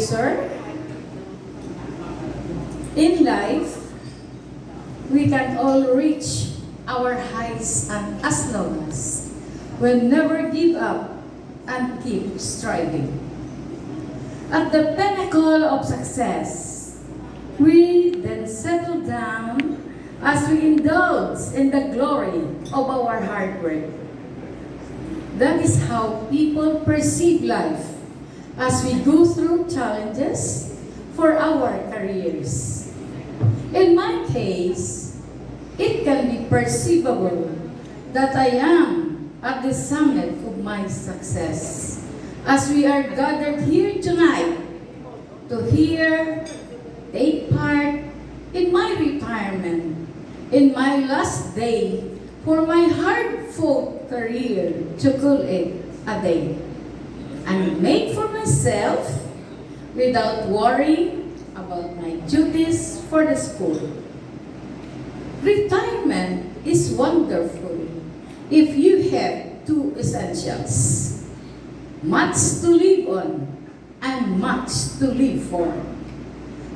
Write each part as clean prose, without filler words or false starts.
sir. In life, we can all reach our heights and as long as we never give up and keep striving. At the pinnacle of success, we then settle down as we indulge in the glory of our hard work. That is how people perceive life as we go through challenges for our careers. In my case, it can be perceivable that I am at the summit of my success as we are gathered here tonight to take part in my retirement, in my last day for my hard-fought career to call it a day and make for myself without worrying about my duties for the school. Retirement is wonderful if you have two essentials: much to live on and much to live for.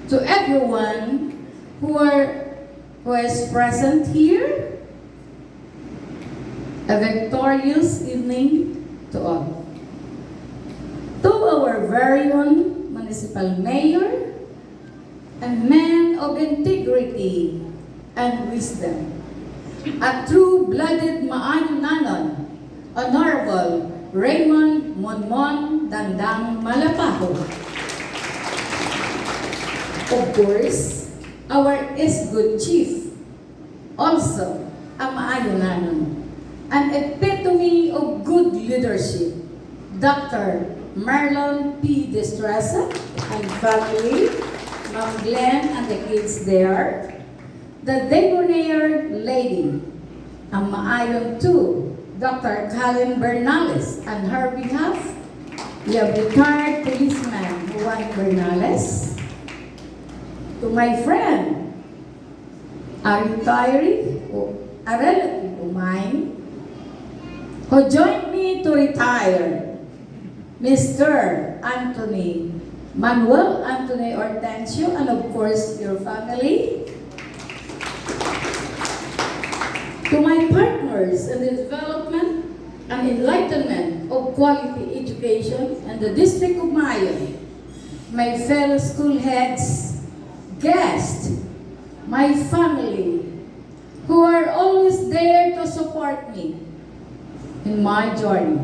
To everyone who is present here, a victorious evening to all. To our very own municipal mayor and man of integrity and wisdom, a true-blooded Maayunanon, Honorable Raymond Monmon Dandang Malapaho. Of course, our good chief, also a Maayunanon, an epitome of good leadership, Dr. Marlon P. Destresa and family, Ma'am Glenn and the kids there, the debonair lady, ang maayon to Dr. Colin Bernales and her behalf, we have retired policeman Juan Bernales, to my friend, a retiree, a relative of mine, who joined me to retire, Mr. Anthony, Manuel Anthony Hortensio, and of course, your family. To my partners in the development and enlightenment of quality education in the District of Mayon, my fellow school heads, guests, my family, who are always there to support me in my journey.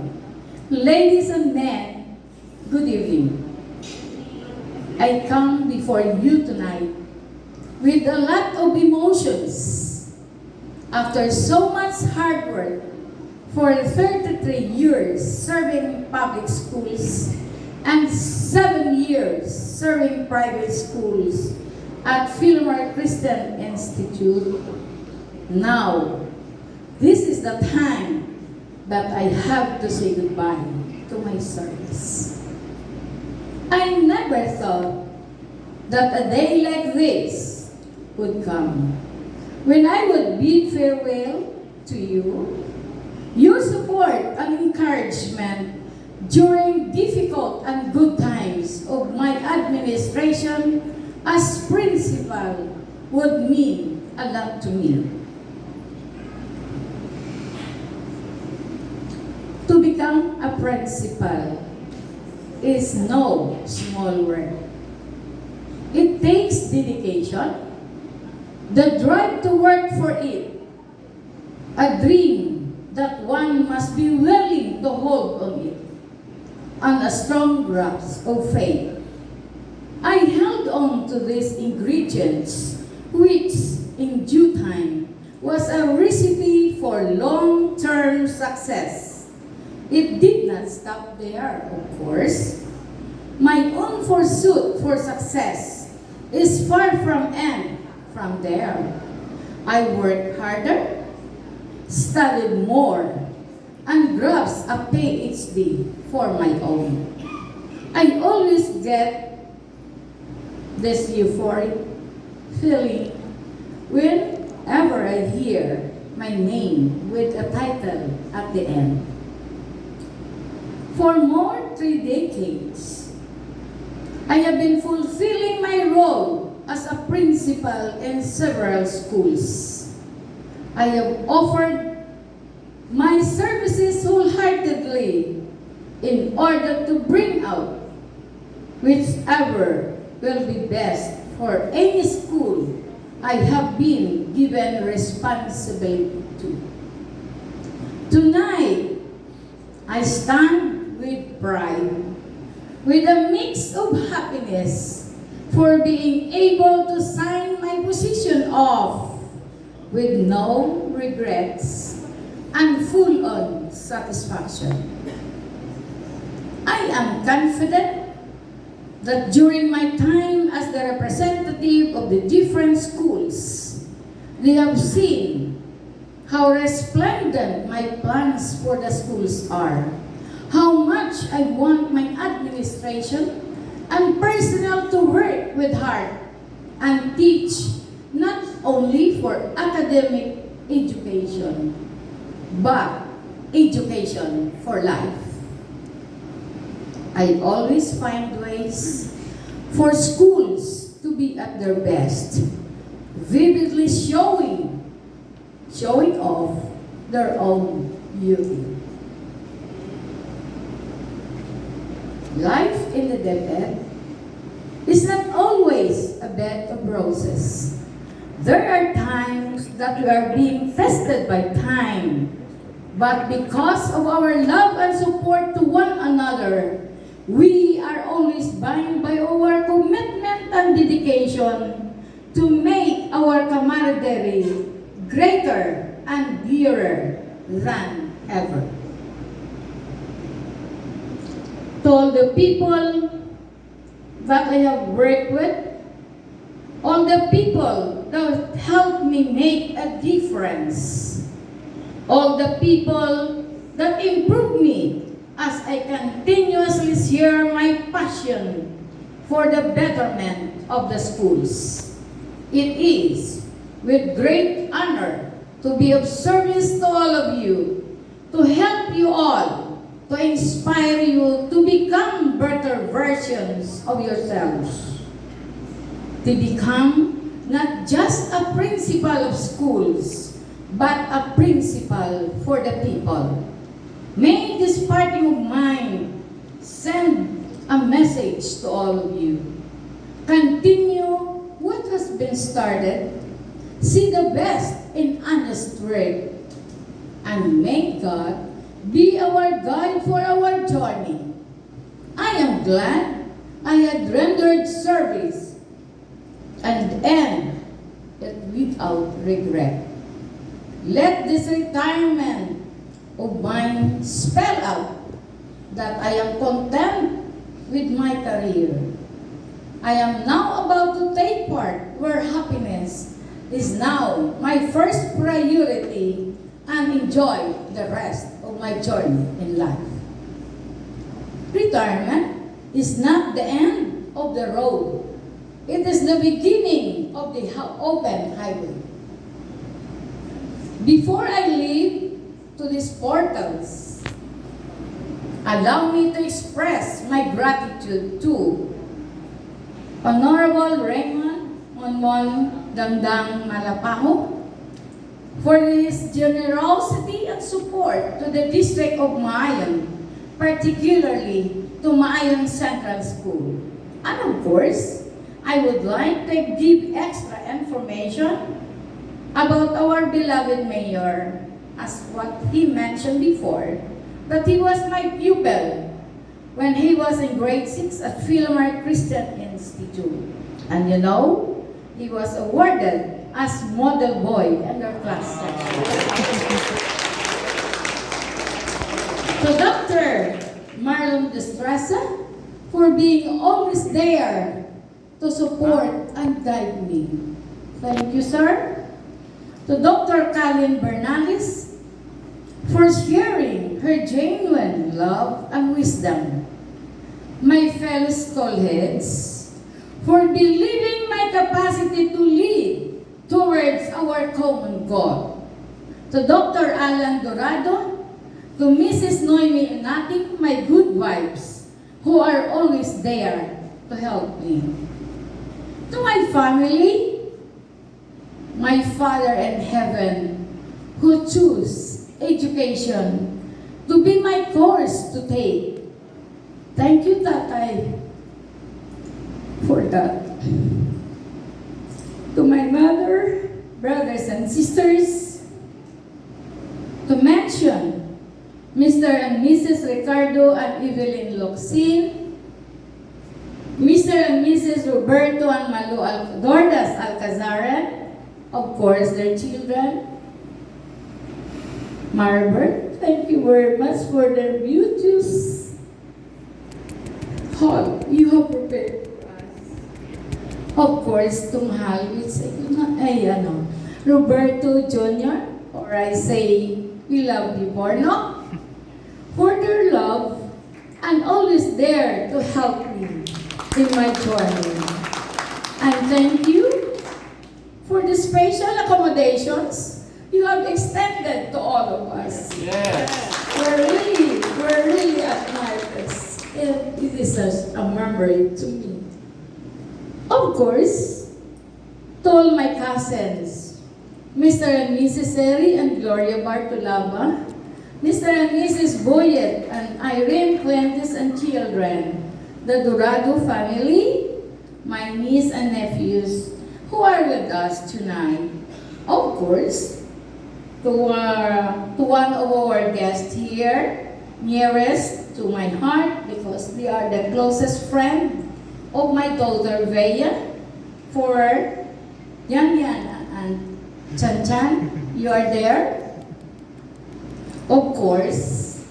Ladies and men, good evening. I come before you tonight with a lot of emotions after so much hard work for 33 years serving public schools and 7 years serving private schools at Philmar Christian Institute. Now, this is the time that I have to say goodbye to my service. I never thought that a day like this would come, when I would bid farewell to you. Your support and encouragement during difficult and good times of my administration as principal would mean a lot to me. To become a principal is no small work. It takes dedication, the drive to work for it, a dream that one must be willing to hold on it, and a strong grasp of faith. I held on to these ingredients, which in due time was a recipe for long-term success. It did not stop there, of course. My own pursuit for success is far from end from there. I worked harder, studied more, and grasped a PhD for my own. I always get this euphoric feeling whenever I hear my name with a title at the end. For more 3 decades, I have been fulfilling my role as a principal in several schools. I have offered my services wholeheartedly in order to bring out whichever will be best for any school I have been given responsibility to. Tonight, I stand with pride, with a mix of happiness for being able to sign my position off with no regrets and full-on satisfaction. I am confident that during my time as the representative of the different schools, they have seen how resplendent my plans for the schools are, how much I want my administration and personnel to work with heart and teach not only for academic education, but education for life. I always find ways for schools to be at their best, vividly showing off their own beauty. Life in the dead is not always a bed of roses. There are times that we are being tested by time, but because of our love and support to one another, we are always bound by our commitment and dedication to make our camaraderie greater and dearer than ever. To all the people that I have worked with, all the people that helped me make a difference, all the people that improved me as I continuously share my passion for the betterment of the schools. It is with great honor to be of service to all of you, to help you all, to inspire you to become better versions of yourselves, to become not just a principal of schools, but a principal for the people. May this party of mine send a message to all of you. Continue what has been started. See the best in honest work. And may God be our guide for our journey. I am glad I had rendered service and end it without regret. Let this retirement of mine spell out that I am content with my career. I am now about to take part where happiness is now my first priority and enjoy the rest of my journey in life. Retirement is not the end of the road. It is the beginning of the open highway. Before I leave to these portals, allow me to express my gratitude to Honorable Raymond Monmon Damdang Malapaho for his generosity and support to the District of Maayan, particularly to Maayan Central School. And of course, I would like to give extra information about our beloved mayor, as what he mentioned before, that he was my pupil when he was in grade 6 at Philomar Christian Institute. And you know, he was awarded as model boy in their class section. To Dr. Marlon Destresa for being always there to support and guide me. Thank you, sir. To Dr. Kalin Bernales for sharing her genuine love and wisdom. My fellow schoolheads, for believing my capacity to lead towards our common goal. To Dr. Alan Dorado, to Mrs. Noemi Inatic, my good vibes, who are always there to help me. To my family, my Father in heaven, who choose education to be my course to take. Thank you, Tatay, for that. To my mother, brothers and sisters, to mention Mr. and Mrs. Ricardo and Evelyn Locsin, Mr. and Mrs. Roberto and Malu Dordas Alcazaran, of course, their children. Marbert, thank you very much for the beauteous hall you have prepared for us. Of course, tumahal, Roberto Jr., or I say, we love you more, no? For their love and always there to help me in my journey. And thank you for the special accommodations you have extended to all of us. Yes. We're really admired this. It is a memory to me. Of course, to all my cousins, Mr. and Mrs. Eri and Gloria Bartolaba, Mr. and Mrs. Boyet and Irene Fuentes and children, the Dorado family, my niece and nephews who are with us tonight. Of course, to one of our guests here, nearest to my heart because they are the closest friend of my daughter Veya, for Yan Yan and Chan Chan, you are there. Of course,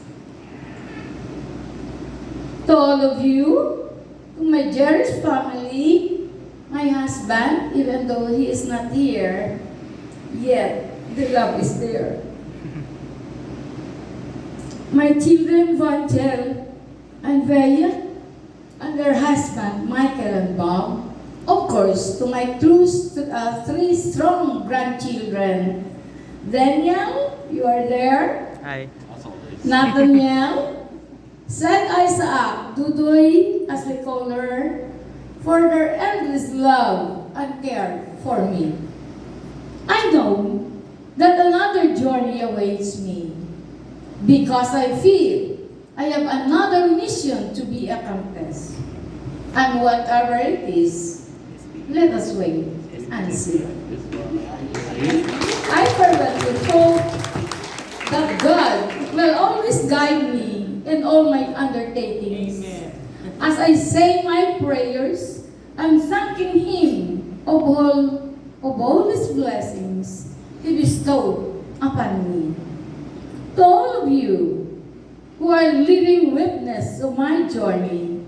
to all of you, to my dearest family, my husband, even though he is not here, yet the love is there. My children, Vanchel and Veya, and their husband, Michael and Bob. Of course, to my three strong grandchildren, Daniel, you are there. Hi. Nathaniel, Said Isaac, Dudoy, as we call her, for their endless love and care for me. I know that another journey awaits me because I feel I have another mission to be accomplished. And whatever it is, let us wait and see. I fervently hope that God will always guide me in all my undertakings. As I say my prayers, I'm thanking Him of all His blessings He bestowed upon me. To all of you who are living witness of my journey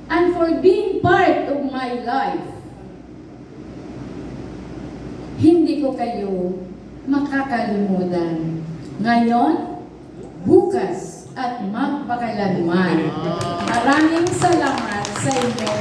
and for being part of my life, hindi ko kayo makakalimutan. Ngayon, bukas, at magpakailanman. Maraming salamat sa inyo.